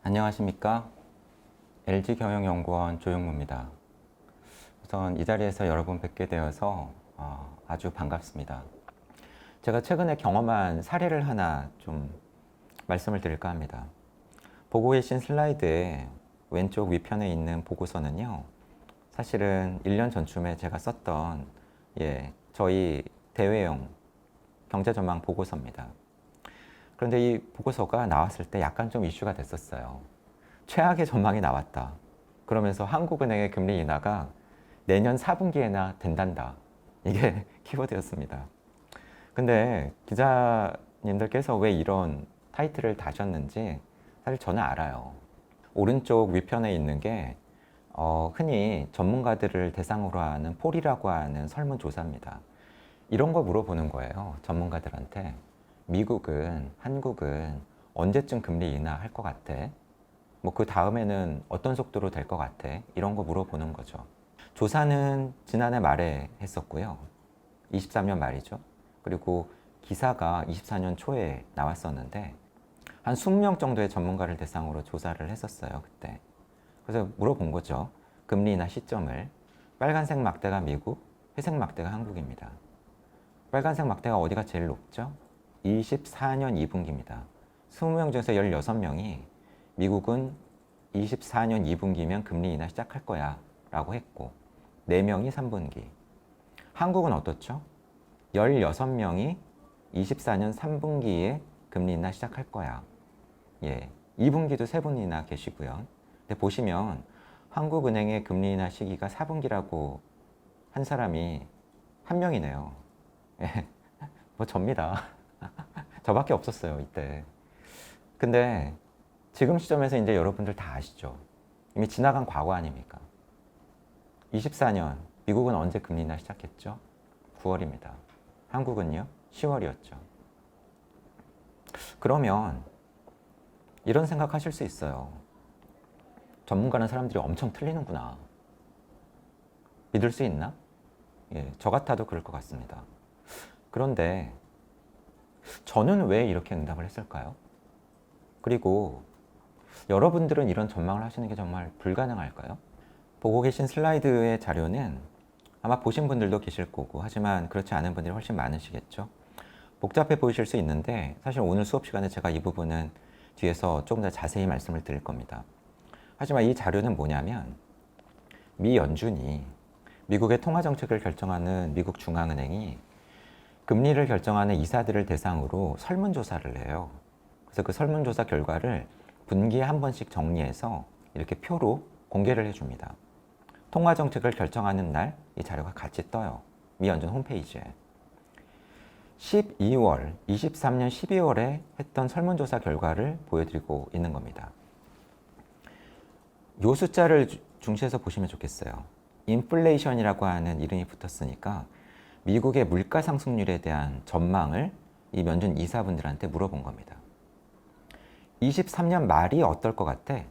안녕하십니까? LG경영연구원 조용무입니다. 우선 이 자리에서 여러분 뵙게 되어서 아주 반갑습니다. 제가 최근에 경험한 사례를 하나 좀 말씀을 드릴까 합니다. 보고 계신 슬라이드의 왼쪽 위편에 있는 보고서는요, 사실은 1년 전쯤에 제가 썼던 저희 대외용 경제전망 보고서입니다. 그런데 이 보고서가 나왔을 때 약간 좀 이슈가 됐었어요. 최악의 전망이 나왔다. 그러면서 한국은행의 금리 인하가 내년 4분기에나 된단다. 이게 키워드였습니다. 근데 기자님들께서 왜 이런 타이틀을 다셨는지 사실 저는 알아요. 오른쪽 위편에 있는 게 흔히 전문가들을 대상으로 하는 폴이라고 하는 설문조사입니다. 이런 거 물어보는 거예요. 전문가들한테. 미국은, 한국은 언제쯤 금리 인하할 것 같아? 뭐 그 다음에는 어떤 속도로 될 것 같아? 이런 거 물어보는 거죠. 조사는 지난해 말에 했었고요. 23년 말이죠. 그리고 기사가 24년 초에 나왔었는데 한 20명 정도의 전문가를 대상으로 조사를 했었어요, 그때. 그래서 물어본 거죠. 금리 인하 시점을. 빨간색 막대가 미국, 회색 막대가 한국입니다. 빨간색 막대가 어디가 제일 높죠? 24년 2분기입니다. 20명 중에서 16명이 미국은 24년 2분기면 금리 인하 시작할 거야 라고 했고 4명이 3분기. 한국은 어떻죠? 16명이 24년 3분기에 금리 인하 시작할 거야. 2분기도 3분이나 계시고요. 근데 보시면 한국은행의 금리 인하 시기가 4분기라고 한 사람이 한 명이네요. 뭐 접니다. 저밖에 없었어요, 이때. 근데 지금 시점에서 이제 여러분들 다 아시죠? 이미 지나간 과거 아닙니까? 24년, 미국은 언제 금리 인하 시작했죠? 9월입니다. 한국은요? 10월이었죠. 그러면 이런 생각 하실 수 있어요. 전문가는 사람들이 엄청 틀리는구나. 믿을 수 있나? 저 같아도 그럴 것 같습니다. 그런데 저는 왜 이렇게 응답을 했을까요? 그리고 여러분들은 이런 전망을 하시는 게 정말 불가능할까요? 보고 계신 슬라이드의 자료는 아마 보신 분들도 계실 거고 하지만 그렇지 않은 분들이 훨씬 많으시겠죠. 복잡해 보이실 수 있는데 사실 오늘 수업 시간에 제가 이 부분은 뒤에서 조금 더 자세히 말씀을 드릴 겁니다. 하지만 이 자료는 뭐냐면 미 연준이 미국의 통화정책을 결정하는 미국 중앙은행이 금리를 결정하는 이사들을 대상으로 설문조사를 해요. 그래서 그 설문조사 결과를 분기에 한 번씩 정리해서 이렇게 표로 공개를 해줍니다. 통화정책을 결정하는 날 이 자료가 같이 떠요. 미 연준 홈페이지에. 23년 12월에 했던 설문조사 결과를 보여드리고 있는 겁니다. 이 숫자를 중시해서 보시면 좋겠어요. 인플레이션이라고 하는 이름이 붙었으니까 미국의 물가 상승률에 대한 전망을 이 연준 이사분들한테 물어본 겁니다. 23년 말이 어떨 것 같아?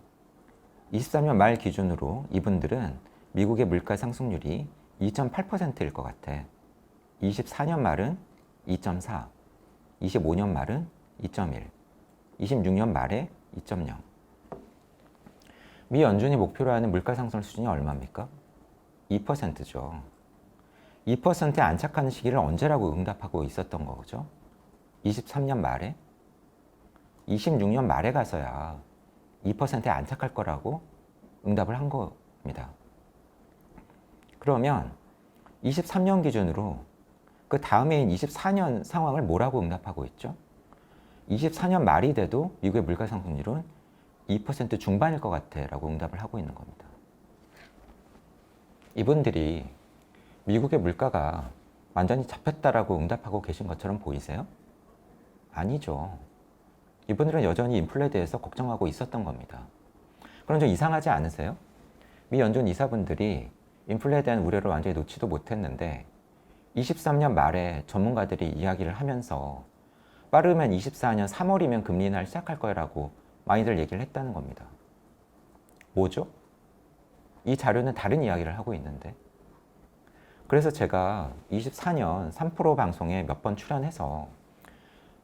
23년 말 기준으로 이분들은 미국의 물가 상승률이 2.8%일 것 같아. 24년 말은 2.4, 25년 말은 2.1, 26년 말에 2.0. 미 연준이 목표로 하는 물가 상승 수준이 얼마입니까? 2%죠. 2%에 안착하는 시기를 언제라고 응답하고 있었던 거죠? 23년 말에? 26년 말에 가서야 2%에 안착할 거라고 응답을 한 겁니다. 그러면 23년 기준으로 그 다음해인 24년 상황을 뭐라고 응답하고 있죠? 24년 말이 돼도 미국의 물가 상승률은 2% 중반일 것 같아 라고 응답을 하고 있는 겁니다. 이분들이 미국의 물가가 완전히 잡혔다라고 응답하고 계신 것처럼 보이세요? 아니죠. 이분들은 여전히 인플레에 대해서 걱정하고 있었던 겁니다. 그럼 좀 이상하지 않으세요? 미 연준 이사분들이 인플레에 대한 우려를 완전히 놓지도 못했는데 23년 말에 전문가들이 이야기를 하면서 빠르면 24년 3월이면 금리 인하를 시작할 거라고 많이들 얘기를 했다는 겁니다. 뭐죠? 이 자료는 다른 이야기를 하고 있는데 그래서 제가 24년 3프로 방송에 몇 번 출연해서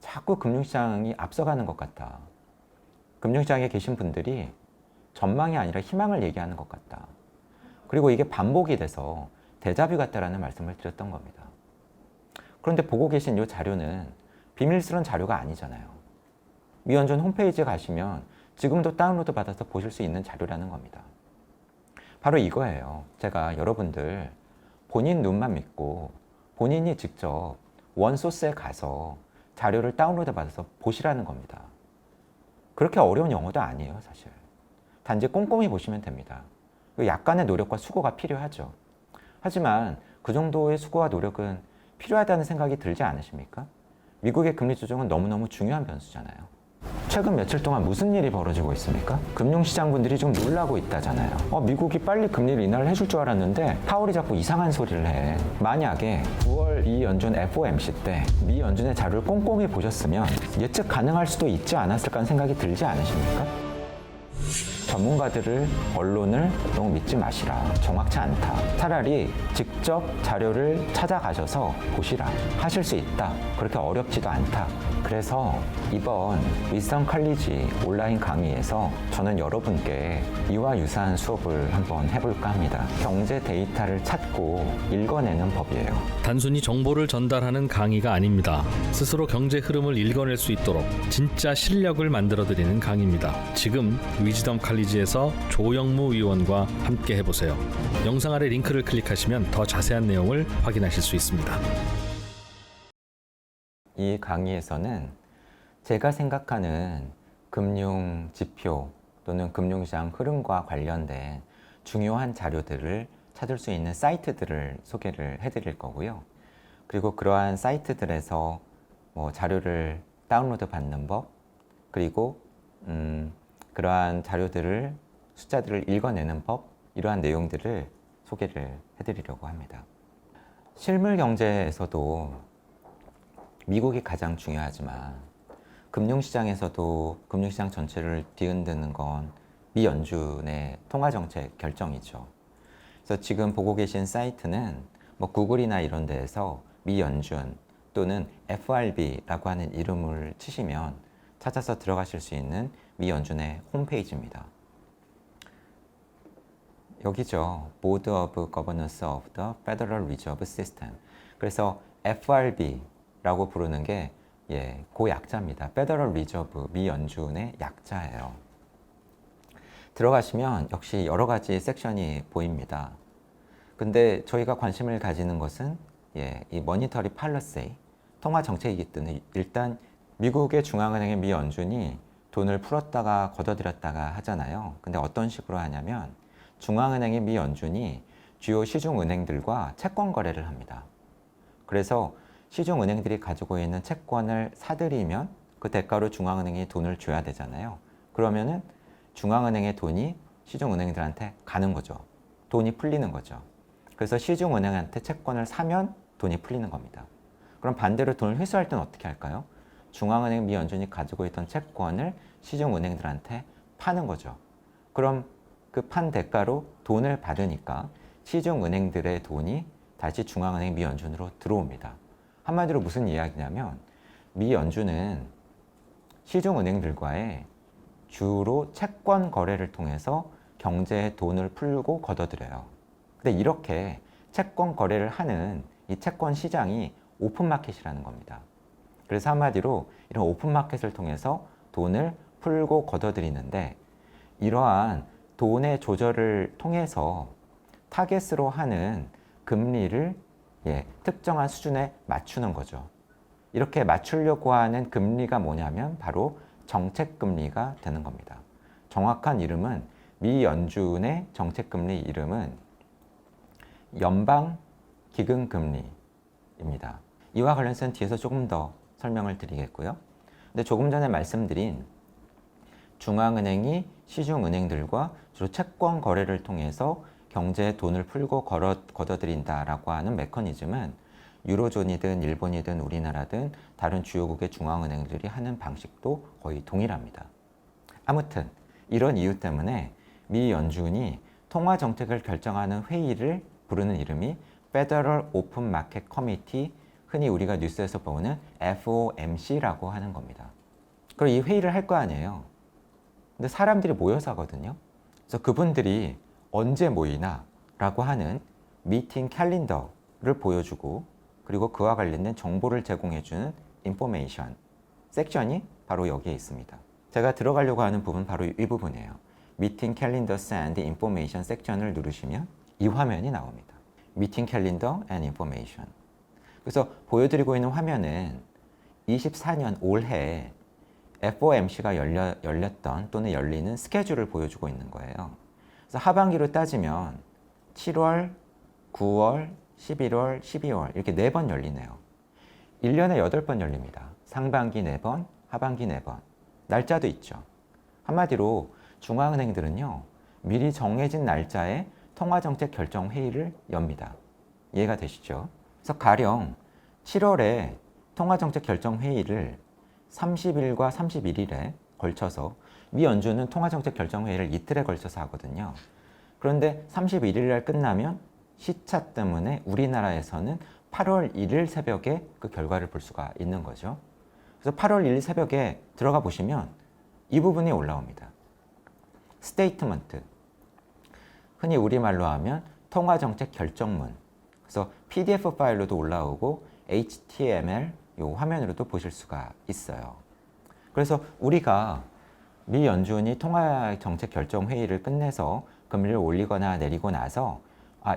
자꾸 금융시장이 앞서가는 것 같다. 금융시장에 계신 분들이 전망이 아니라 희망을 얘기하는 것 같다. 그리고 이게 반복이 돼서 데자뷰 같다라는 말씀을 드렸던 겁니다. 그런데 보고 계신 이 자료는 비밀스러운 자료가 아니잖아요. 미연준 홈페이지에 가시면 지금도 다운로드 받아서 보실 수 있는 자료라는 겁니다. 바로 이거예요. 제가 여러분들 본인 눈만 믿고 본인이 직접 원소스에 가서 자료를 다운로드 받아서 보시라는 겁니다. 그렇게 어려운 영어도 아니에요, 사실. 단지 꼼꼼히 보시면 됩니다. 약간의 노력과 수고가 필요하죠. 하지만 그 정도의 수고와 노력은 필요하다는 생각이 들지 않으십니까? 미국의 금리 조정은 너무너무 중요한 변수잖아요. 최근 며칠 동안 무슨 일이 벌어지고 있습니까? 금융시장 분들이 좀 놀라고 있다잖아요. 미국이 빨리 금리를 인하를 해줄 줄 알았는데 파월이 자꾸 이상한 소리를 해. 만약에 9월 미 연준 FOMC 때 미 연준의 자료를 꼼꼼히 보셨으면 예측 가능할 수도 있지 않았을까 하는 생각이 들지 않으십니까? 전문가들을, 언론을 너무 믿지 마시라. 정확치 않다. 차라리 직접 자료를 찾아가셔서 보시라. 하실 수 있다. 그렇게 어렵지도 않다. 그래서 이번 위즈덤 칼리지 온라인 강의에서 저는 여러분께 이와 유사한 수업을 한번 해볼까 합니다. 경제 데이터를 찾고 읽어내는 법이에요. 단순히 정보를 전달하는 강의가 아닙니다. 스스로 경제 흐름을 읽어낼 수 있도록 진짜 실력을 만들어드리는 강의입니다. 지금 위즈덤 칼리지에서 조영무 위원과 함께 해보세요. 영상 아래 링크를 클릭하시면 더 자세한 내용을 확인하실 수 있습니다. 이 강의에서는 제가 생각하는 금융 지표 또는 금융시장 흐름과 관련된 중요한 자료들을 찾을 수 있는 사이트들을 소개를 해드릴 거고요. 그리고 그러한 사이트들에서 자료를 다운로드 받는 법, 그리고 그러한 자료들을 숫자들을 읽어내는 법, 이러한 내용들을 소개를 해드리려고 합니다. 실물 경제에서도 미국이 가장 중요하지만 금융시장에서도 금융시장 전체를 뒤흔드는 건 미 연준의 통화정책 결정이죠. 그래서 지금 보고 계신 사이트는 구글이나 이런 데에서 미 연준 또는 FRB라고 하는 이름을 치시면 찾아서 들어가실 수 있는 미 연준의 홈페이지입니다. 여기죠. Board of Governors of the Federal Reserve System. 그래서 FRB 라고 부르는 게 그 약자입니다. Federal Reserve, 미 연준의 약자예요. 들어가시면 역시 여러 가지 섹션이 보입니다. 근데 저희가 관심을 가지는 것은 이 머니터리 팔러시, 통화 정책이기 때문에 일단 미국의 중앙은행의 미 연준이 돈을 풀었다가 걷어들였다가 하잖아요. 근데 어떤 식으로 하냐면 중앙은행의 미 연준이 주요 시중은행들과 채권 거래를 합니다. 그래서 시중은행들이 가지고 있는 채권을 사들이면 그 대가로 중앙은행이 돈을 줘야 되잖아요. 그러면은 중앙은행의 돈이 시중은행들한테 가는 거죠. 돈이 풀리는 거죠. 그래서 시중은행한테 채권을 사면 돈이 풀리는 겁니다. 그럼 반대로 돈을 회수할 때는 어떻게 할까요? 중앙은행 미 연준이 가지고 있던 채권을 시중은행들한테 파는 거죠. 그럼 그 판 대가로 돈을 받으니까 시중은행들의 돈이 다시 중앙은행 미 연준으로 들어옵니다. 한마디로 무슨 이야기냐면 미 연준은 시중은행들과의 주로 채권 거래를 통해서 경제에 돈을 풀고 걷어들여요. 근데 이렇게 채권 거래를 하는 이 채권 시장이 오픈마켓이라는 겁니다. 그래서 한마디로 이런 오픈마켓을 통해서 돈을 풀고 걷어들이는데 이러한 돈의 조절을 통해서 타겟으로 하는 금리를 특정한 수준에 맞추는 거죠. 이렇게 맞추려고 하는 금리가 뭐냐면 바로 정책금리가 되는 겁니다. 정확한 이름은 미 연준의 정책금리 이름은 연방기금금리입니다. 이와 관련해서는 뒤에서 조금 더 설명을 드리겠고요. 근데 조금 전에 말씀드린 중앙은행이 시중은행들과 주로 채권 거래를 통해서 경제에 돈을 풀고 걷어들인다라고 하는 메커니즘은 유로존이든 일본이든 우리나라든 다른 주요국의 중앙은행들이 하는 방식도 거의 동일합니다. 아무튼 이런 이유 때문에 미 연준이 통화 정책을 결정하는 회의를 부르는 이름이 Federal Open Market Committee, 흔히 우리가 뉴스에서 보는 FOMC라고 하는 겁니다. 그럼 이 회의를 할 거 아니에요. 근데 사람들이 모여서 하거든요. 그래서 그분들이 언제 모이나 라고 하는 미팅 캘린더를 보여주고 그리고 그와 관련된 정보를 제공해주는 인포메이션 섹션이 바로 여기에 있습니다. 제가 들어가려고 하는 부분 바로 이 부분이에요. 미팅 캘린더 앤드 인포메이션 섹션을 누르시면 이 화면이 나옵니다. 미팅 캘린더 앤 인포메이션. 그래서 보여드리고 있는 화면은 24년 올해 FOMC가 열렸던 또는 열리는 스케줄을 보여주고 있는 거예요. 그래서 하반기로 따지면 7월, 9월, 11월, 12월 이렇게 4번 열리네요. 1년에 8번 열립니다. 상반기 4번, 하반기 4번. 날짜도 있죠. 한마디로 중앙은행들은요. 미리 정해진 날짜에 통화정책 결정 회의를 엽니다. 이해가 되시죠? 그래서 가령 7월에 통화정책 결정 회의를 30일과 31일에 걸쳐서 미 연준은 통화정책 결정 회의를 이틀에 걸쳐서 하거든요. 그런데 31일 날 끝나면 시차 때문에 우리나라에서는 8월 1일 새벽에 그 결과를 볼 수가 있는 거죠. 그래서 8월 1일 새벽에 들어가 보시면 이 부분이 올라옵니다. 스테이트먼트. 흔히 우리말로 하면 통화정책 결정문. 그래서 PDF 파일로도 올라오고 HTML 요 화면으로도 보실 수가 있어요. 그래서 우리가 미 연준이 통화정책 결정 회의를 끝내서 금리를 올리거나 내리고 나서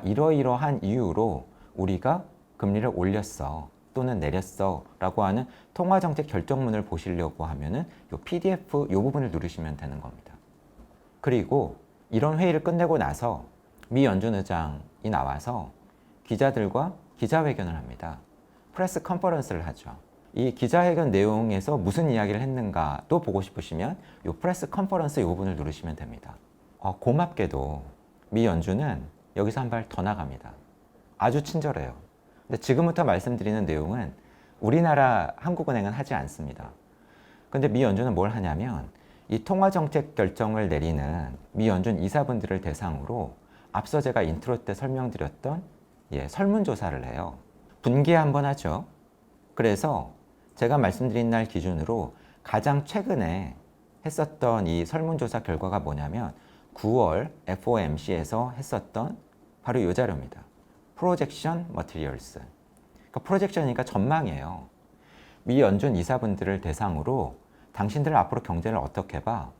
이러이러한 이유로 우리가 금리를 올렸어 또는 내렸어 라고 하는 통화정책 결정문을 보시려고 하면은 요 PDF 요 부분을 누르시면 되는 겁니다. 그리고 이런 회의를 끝내고 나서 미 연준 의장이 나와서 기자들과 기자회견을 합니다. 프레스 컨퍼런스를 하죠. 이 기자회견 내용에서 무슨 이야기를 했는가도 보고 싶으시면 이 프레스 컨퍼런스 이 부분을 누르시면 됩니다. 고맙게도 미 연준은 여기서 한 발 더 나갑니다. 아주 친절해요. 근데 지금부터 말씀드리는 내용은 우리나라 한국은행은 하지 않습니다. 근데 미 연준은 뭘 하냐면 이 통화정책 결정을 내리는 미 연준 이사분들을 대상으로 앞서 제가 인트로 때 설명드렸던 설문조사를 해요. 분기에 한 번 하죠. 그래서 제가 말씀드린 날 기준으로 가장 최근에 했었던 이 설문조사 결과가 뭐냐면 9월 FOMC에서 했었던 바로 이 자료입니다. 프로젝션 머티리얼스. 그러니까 프로젝션이니까 전망이에요. 미 연준 이사분들을 대상으로 당신들 앞으로 경제를 어떻게 봐?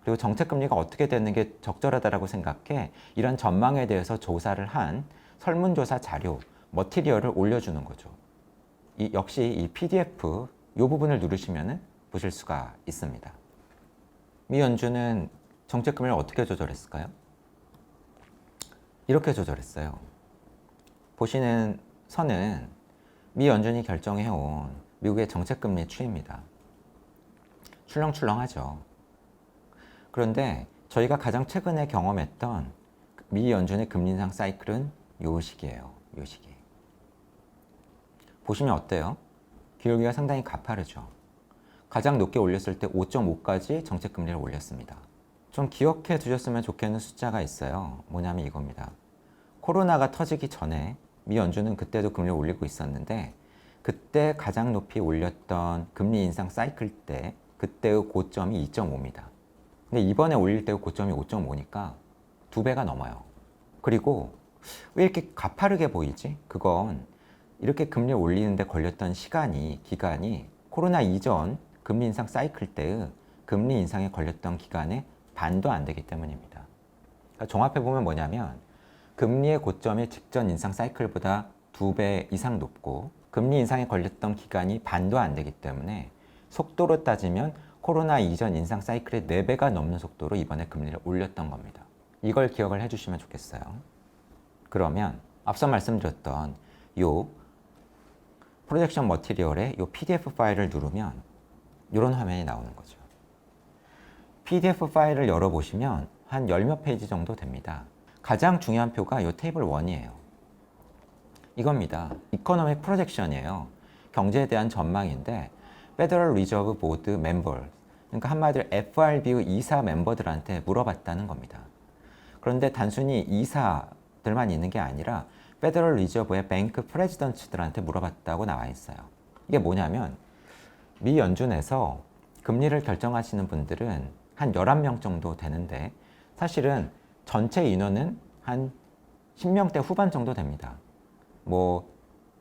그리고 정책금리가 어떻게 되는 게 적절하다라고 생각해? 이런 전망에 대해서 조사를 한 설문조사 자료, 머티리얼을 올려주는 거죠. 역시 이 PDF 이 부분을 누르시면 보실 수가 있습니다. 미 연준은 정책금리를 어떻게 조절했을까요? 이렇게 조절했어요. 보시는 선은 미 연준이 결정해온 미국의 정책금리 추이입니다. 출렁출렁하죠. 그런데 저희가 가장 최근에 경험했던 미 연준의 금리 인상 사이클은 요 시기예요. 요 시기. 보시면 어때요? 기울기가 상당히 가파르죠. 가장 높게 올렸을 때 5.5까지 정책금리를 올렸습니다. 좀 기억해 두셨으면 좋겠는 숫자가 있어요. 뭐냐면 이겁니다. 코로나가 터지기 전에 미 연준은 그때도 금리를 올리고 있었는데 그때 가장 높이 올렸던 금리 인상 사이클 때 그때의 고점이 2.5입니다. 근데 이번에 올릴 때의 고점이 5.5니까 2배가 넘어요. 그리고 왜 이렇게 가파르게 보이지? 그건 이렇게 금리를 올리는데 걸렸던 기간이 코로나 이전 금리 인상 사이클 때의 금리 인상에 걸렸던 기간의 반도 안 되기 때문입니다. 그러니까 종합해보면 뭐냐면 금리의 고점이 직전 인상 사이클보다 2배 이상 높고 금리 인상에 걸렸던 기간이 반도 안 되기 때문에 속도로 따지면 코로나 이전 인상 사이클의 4배가 넘는 속도로 이번에 금리를 올렸던 겁니다. 이걸 기억을 해주시면 좋겠어요. 그러면 앞서 말씀드렸던 요 프로젝션 머티리얼의 요 PDF 파일을 누르면 이런 화면이 나오는 거죠. PDF 파일을 열어보시면 한 10몇 페이지 정도 됩니다. 가장 중요한 표가 요 테이블 1이에요. 이겁니다. 이코노믹 프로젝션이에요. 경제에 대한 전망인데 페더럴 리저브 보드 멤버, 그러니까 한마디로 FRB의 이사 멤버들한테 물어봤다는 겁니다. 그런데 단순히 이사들만 있는 게 아니라 페더럴 리저브의 뱅크 프레지던트들한테 물어봤다고 나와 있어요. 이게 뭐냐면 미 연준에서 금리를 결정하시는 분들은 한 11명 정도 되는데 사실은 전체 인원은 한 10명대 후반 정도 됩니다. 뭐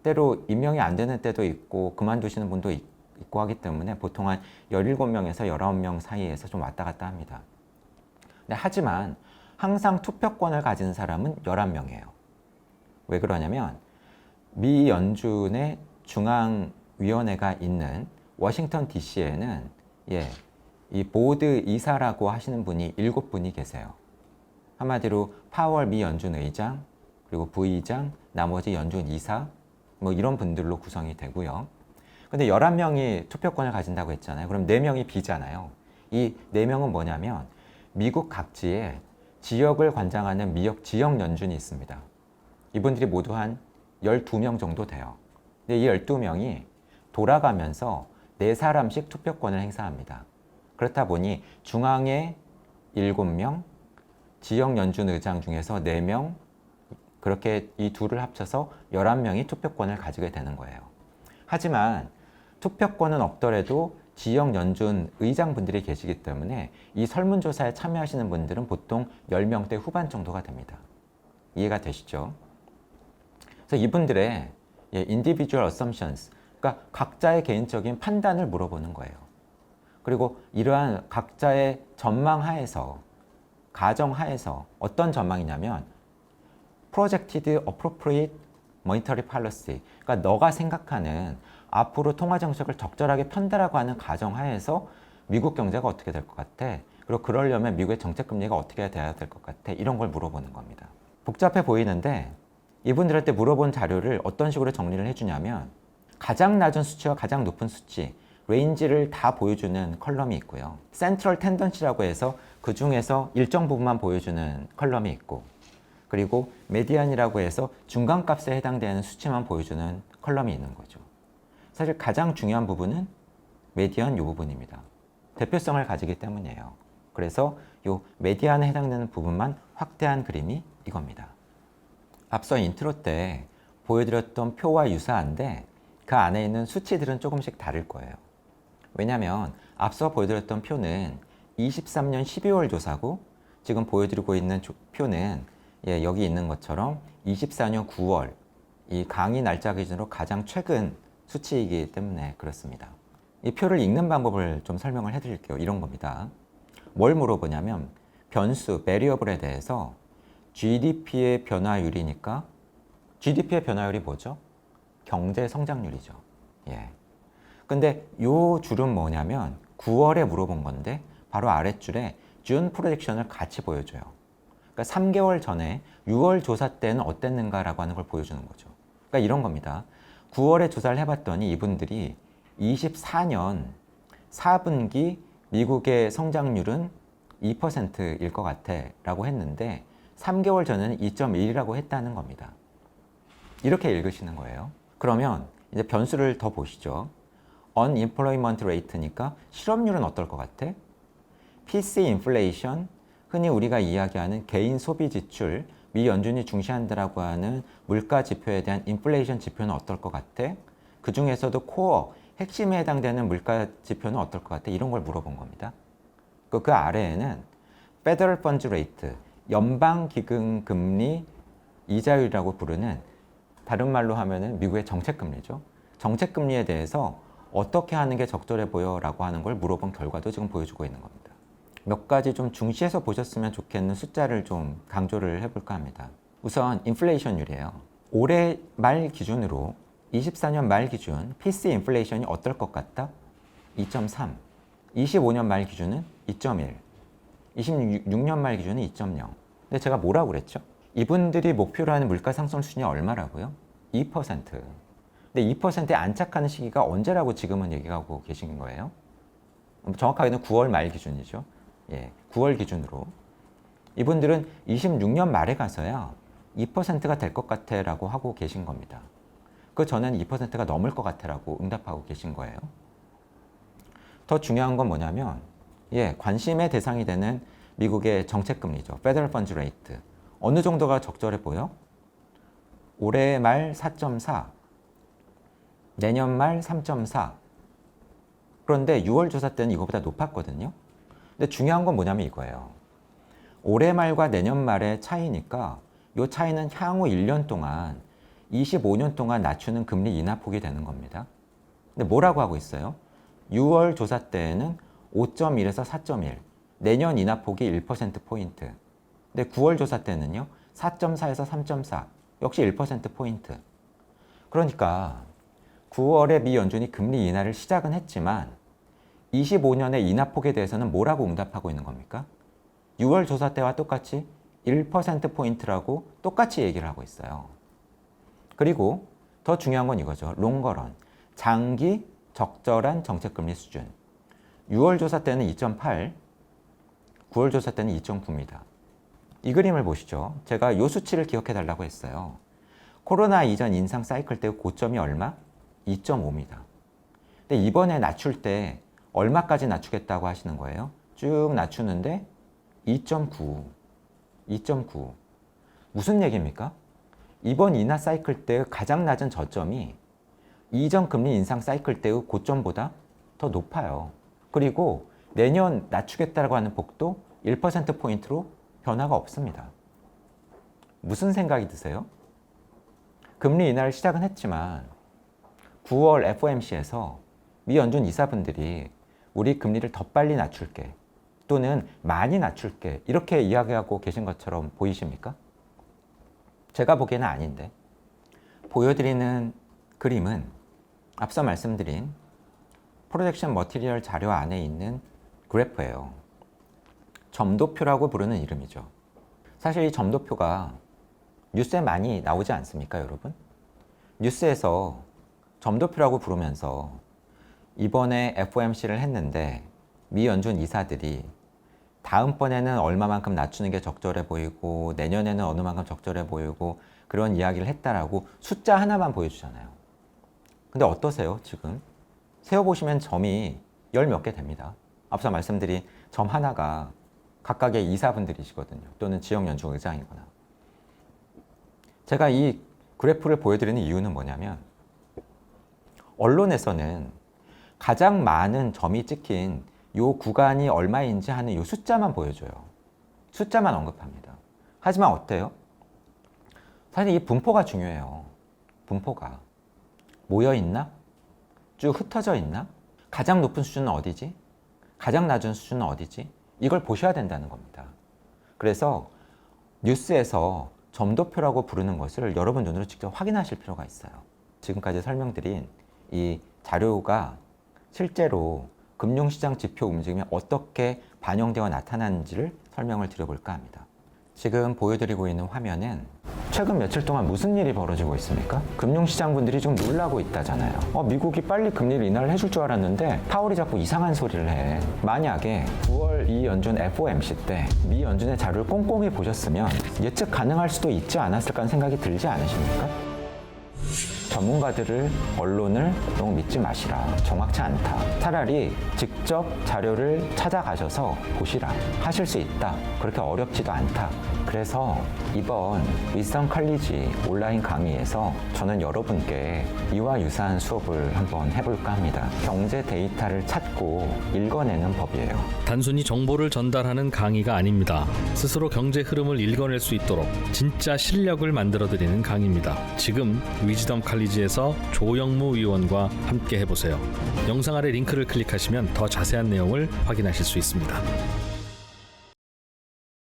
때로 임명이 안 되는 때도 있고 그만두시는 분도 있고 하기 때문에 보통 한 17명에서 19명 사이에서 좀 왔다 갔다 합니다. 근데 하지만 항상 투표권을 가진 사람은 11명이에요. 왜 그러냐면 미 연준의 중앙위원회가 있는 워싱턴 DC에는 이 보드 이사라고 하시는 분이 7분이 계세요. 한마디로 파월 미 연준 의장, 그리고 부의장, 나머지 연준 이사, 뭐 이런 분들로 구성이 되고요. 근데 11명이 투표권을 가진다고 했잖아요. 그럼 4명이 비잖아요. 이 4명은 뭐냐면 미국 각지에 지역을 관장하는 지역 연준이 있습니다. 이분들이 모두 한 12명 정도 돼요. 근데 이 12명이 돌아가면서 4사람씩 투표권을 행사합니다. 그렇다 보니 중앙에 7명, 지역 연준 의장 중에서 4명, 그렇게 이 둘을 합쳐서 11명이 투표권을 가지게 되는 거예요. 하지만 투표권은 없더라도 지역 연준 의장분들이 계시기 때문에 이 설문조사에 참여하시는 분들은 보통 10명대 후반 정도가 됩니다. 이해가 되시죠? 그래서 이분들의 individual assumptions, 그러니까 각자의 개인적인 판단을 물어보는 거예요. 그리고 이러한 각자의 전망하에서, 가정하에서 어떤 전망이냐면 projected appropriate monetary policy, 그러니까 너가 생각하는 앞으로 통화 정책을 적절하게 편달하고 하는 가정하에서 미국 경제가 어떻게 될 것 같아? 그리고 그러려면 미국의 정책 금리가 어떻게 돼야 될 것 같아? 이런 걸 물어보는 겁니다. 복잡해 보이는데 이분들한테 물어본 자료를 어떤 식으로 정리를 해주냐면 가장 낮은 수치와 가장 높은 수치, 레인지를 다 보여주는 컬럼이 있고요. 센트럴 텐던시라고 해서 그 중에서 일정 부분만 보여주는 컬럼이 있고, 그리고 메디안이라고 해서 중간값에 해당되는 수치만 보여주는 컬럼이 있는 거죠. 사실 가장 중요한 부분은 메디안 이 부분입니다. 대표성을 가지기 때문이에요. 그래서 이 메디안에 해당되는 부분만 확대한 그림이 이겁니다. 앞서 인트로 때 보여드렸던 표와 유사한데 그 안에 있는 수치들은 조금씩 다를 거예요. 왜냐하면 앞서 보여드렸던 표는 23년 12월 조사고 지금 보여드리고 있는 표는 여기 있는 것처럼 24년 9월 이 강의 날짜 기준으로 가장 최근 수치이기 때문에 그렇습니다. 이 표를 읽는 방법을 좀 설명을 해드릴게요. 이런 겁니다. 뭘 물어보냐면 변수, variable에 대해서 GDP의 변화율이니까 GDP의 변화율이 뭐죠? 경제 성장률이죠. 근데 요 줄은 뭐냐면 9월에 물어본 건데 바로 아랫줄에 June 프로젝션을 같이 보여줘요. 그러니까 3개월 전에 6월 조사 때는 어땠는가라고 하는 걸 보여주는 거죠. 그러니까 이런 겁니다. 9월에 조사를 해봤더니 이분들이 24년 4분기 미국의 성장률은 2%일 것 같아 라고 했는데 3개월 전에는 2.1이라고 했다는 겁니다. 이렇게 읽으시는 거예요. 그러면 이제 변수를 더 보시죠. unemployment rate니까 실업률은 어떨 것 같아? PC inflation, 흔히 우리가 이야기하는 개인 소비 지출, 미 연준이 중시한다라고 하는 물가 지표에 대한 인플레이션 지표는 어떨 것 같아? 그 중에서도 코어, 핵심에 해당되는 물가 지표는 어떨 것 같아? 이런 걸 물어본 겁니다. 그 아래에는 Federal Funds Rate, 연방기금 금리 이자율이라고 부르는 다른 말로 하면은 미국의 정책금리죠. 정책금리에 대해서 어떻게 하는 게 적절해 보여라고 하는 걸 물어본 결과도 지금 보여주고 있는 겁니다. 몇 가지 좀 중시해서 보셨으면 좋겠는 숫자를 좀 강조를 해볼까 합니다. 우선 인플레이션율이에요. 올해 말 기준으로 24년 말 기준 PC 인플레이션이 어떨 것 같다? 2.3. 25년 말 기준은 2.1. 26년 말 기준은 2.0. 근데 제가 뭐라고 그랬죠? 이분들이 목표로 하는 물가 상승 수준이 얼마라고요? 2%. 근데 2%에 안착하는 시기가 언제라고 지금은 얘기하고 계신 거예요? 정확하게는 9월 말 기준이죠. 9월 기준으로. 이분들은 26년 말에 가서야 2%가 될 것 같아 라고 하고 계신 겁니다. 그 전에는 2%가 넘을 것 같아 라고 응답하고 계신 거예요. 더 중요한 건 뭐냐면 관심의 대상이 되는 미국의 정책금리죠. Federal Funds Rate. 어느 정도가 적절해 보여? 올해 말 4.4, 내년 말 3.4. 그런데 6월 조사 때는 이거보다 높았거든요. 근데 중요한 건 뭐냐면 이거예요. 올해 말과 내년 말의 차이니까 이 차이는 향후 1년 동안 25년 동안 낮추는 금리 인하폭이 되는 겁니다. 근데 뭐라고 하고 있어요? 6월 조사 때에는 5.1에서 4.1, 내년 인하폭이 1%포인트. 근데 9월 조사 때는요, 4.4에서 3.4, 역시 1%포인트. 그러니까 9월에 미 연준이 금리 인하를 시작은 했지만 25년의 인하폭에 대해서는 뭐라고 응답하고 있는 겁니까? 6월 조사 때와 똑같이 1%포인트라고 똑같이 얘기를 하고 있어요. 그리고 더 중요한 건 이거죠. 롱거런, 장기 적절한 정책금리 수준. 6월 조사 때는 2.8, 9월 조사 때는 2.9입니다. 이 그림을 보시죠. 제가 이 수치를 기억해 달라고 했어요. 코로나 이전 인상 사이클 때 고점이 얼마? 2.5입니다. 근데 이번에 낮출 때 얼마까지 낮추겠다고 하시는 거예요? 쭉 낮추는데 2.9. 무슨 얘기입니까? 이번 인하 사이클 때 가장 낮은 저점이 이전 금리 인상 사이클 때의 고점보다 더 높아요. 그리고 내년 낮추겠다고 하는 폭도 1%포인트로 변화가 없습니다. 무슨 생각이 드세요? 금리 인하를 시작은 했지만 9월 FOMC에서 미 연준 이사분들이 우리 금리를 더 빨리 낮출게 또는 많이 낮출게 이렇게 이야기하고 계신 것처럼 보이십니까? 제가 보기에는 아닌데 보여드리는 그림은 앞서 말씀드린 프로젝션 머티리얼 자료 안에 있는 그래프예요. 점도표라고 부르는 이름이죠. 사실 이 점도표가 뉴스에 많이 나오지 않습니까, 여러분? 뉴스에서 점도표라고 부르면서 이번에 FOMC를 했는데 미 연준 이사들이 다음번에는 얼마만큼 낮추는 게 적절해 보이고 내년에는 어느 만큼 적절해 보이고 그런 이야기를 했다라고 숫자 하나만 보여주잖아요. 근데 어떠세요, 지금? 세어보시면 점이 10몇 개 됩니다. 앞서 말씀드린 점 하나가 각각의 이사분들이시거든요. 또는 지역연준 의장이거나. 제가 이 그래프를 보여드리는 이유는 뭐냐면 언론에서는 가장 많은 점이 찍힌 요 구간이 얼마인지 하는 요 숫자만 보여줘요. 숫자만 언급합니다. 하지만 어때요? 사실 이 분포가 중요해요. 분포가. 모여있나? 쭉 흩어져 있나? 가장 높은 수준은 어디지? 가장 낮은 수준은 어디지? 이걸 보셔야 된다는 겁니다. 그래서 뉴스에서 점도표라고 부르는 것을 여러분 눈으로 직접 확인하실 필요가 있어요. 지금까지 설명드린 이 자료가 실제로 금융시장 지표 움직임이 어떻게 반영되어 나타나는지를 설명을 드려볼까 합니다. 지금 보여드리고 있는 화면은 최근 며칠 동안 무슨 일이 벌어지고 있습니까? 금융시장 분들이 좀 놀라고 있다잖아요. 미국이 빨리 금리를 인하를 해줄 줄 알았는데 파월이 자꾸 이상한 소리를 해. 만약에 9월 미 연준 FOMC 때 미 연준의 자료를 꼼꼼히 보셨으면 예측 가능할 수도 있지 않았을까 하는 생각이 들지 않으십니까? 전문가들을, 언론을 너무 믿지 마시라. 정확치 않다. 차라리 직접 자료를 찾아가셔서 보시라. 하실 수 있다. 그렇게 어렵지도 않다. 그래서 이번 위즈덤 칼리지 온라인 강의에서 저는 여러분께 이와 유사한 수업을 한번 해볼까 합니다. 경제 데이터를 찾고 읽어내는 법이에요. 단순히 정보를 전달하는 강의가 아닙니다. 스스로 경제 흐름을 읽어낼 수 있도록 진짜 실력을 만들어드리는 강의입니다. 지금 위즈덤 칼리지에서 조영무 위원과 함께 해보세요. 영상 아래 링크를 클릭하시면 더 자세한 내용을 확인하실 수 있습니다.